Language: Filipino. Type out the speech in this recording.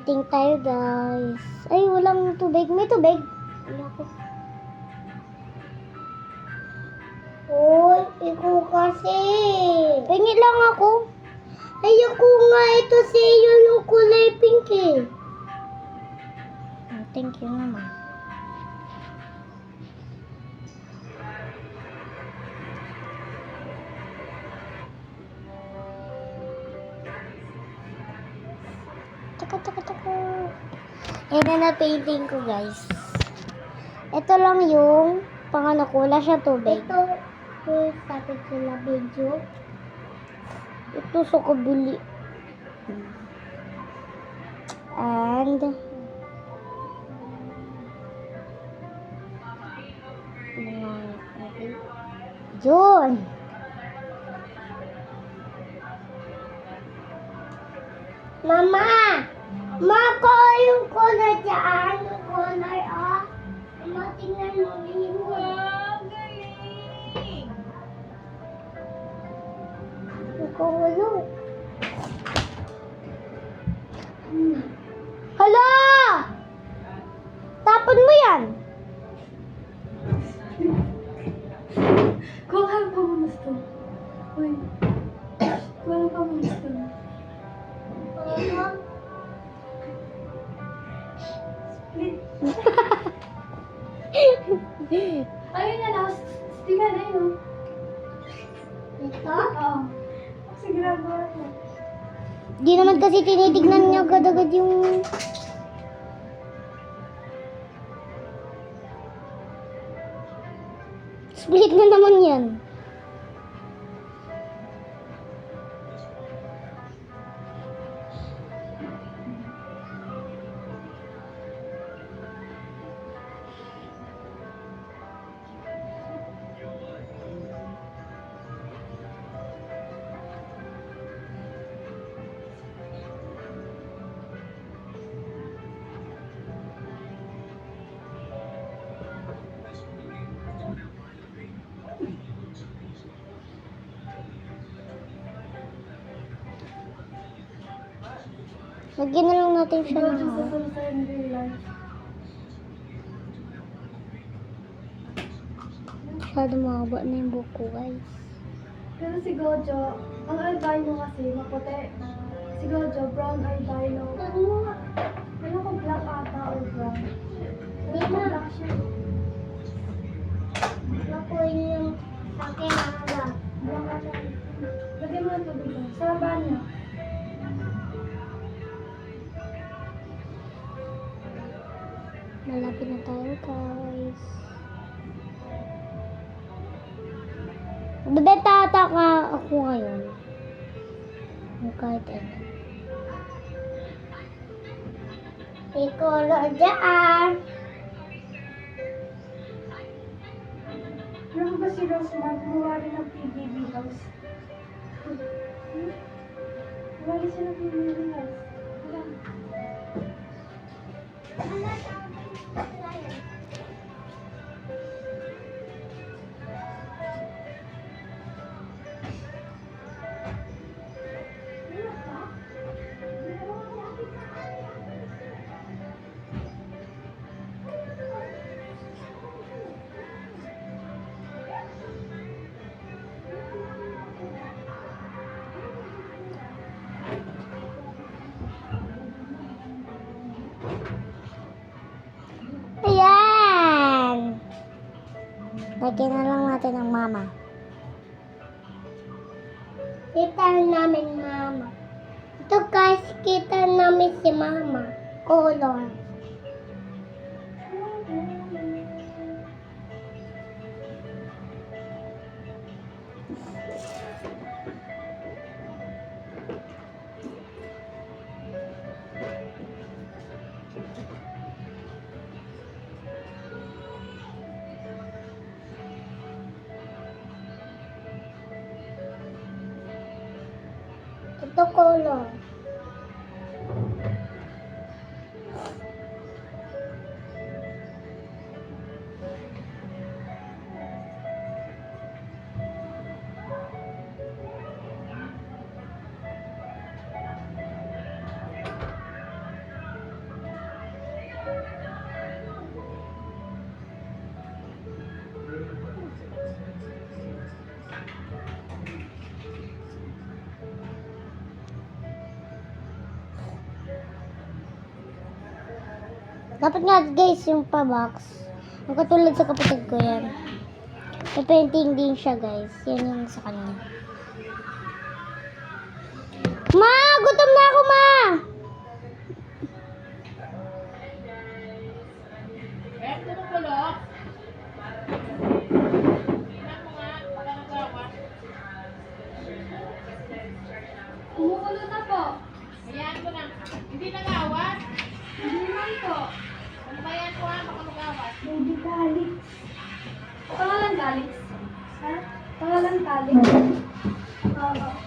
painting tayo, guys. Ay, walang tubig. May tubig. Wala ko. Uy, ikaw kasi. Pengi lang ako. Ayoko nga ito sa iyo yung kulay pink eh. Thank you naman. Taka. Yan na painting ko, guys. Ito lang yung pangano ko. Wala siyang tubig. Ito, sabi sila video. Ito sa kabili. And Jun. Mama! Mako yung color dyan. Yung color, ah. Mama, tingnan mo yun. Wow, galing! Nakakulo. Hala! Tapon mo yan. Kung ano pa mo gusto? Uy. Kung ano pa mo gusto? Mama, Split. Ayun na lang. Steven, ayun. ito? Oo. Kasi ginagawa niya. Di naman kasi tinitignan niya agad-agad yung... Split na naman yan. Lagyan na lang natin siya Ikaw, ng... just sa sa real life. Masyado mahaba na yung buko, guys. Pero si Gojo, ang albino kasi maputi. Si Gojo, brown albino. Ano ko black ata or brown? Pero black siya. Mako yung akin na. Black ata. Lagyan mo ng tubig doon. Sa banyo. Malapit na tayo, guys. Bebenta ata ka ako ngayon. Kahit ano. May color dyan. Pero ba si Rosemont, gumawa rin ng PBB house? Gumawa rin siya ng PBB house. Wala. Ayan! Lagyan na lang natin ng mama. Kita namin mama. Ito guys, kita namin si mama. Color. Ito color. Dapat nga guys, yung pa-box. Yung katulad sa kapatid ko yan. May painting din siya guys. Yan yung sa kanya. Ma! Gutom na ako, ma! Kumukulo na po. Hayaan ko na. Hindi nag-awas. Hindi man po. Ano ba yan ko ha? Baka mag-awas. Baby Calix. Pangalan Calix? Ha? Pangalan Calix? Oo.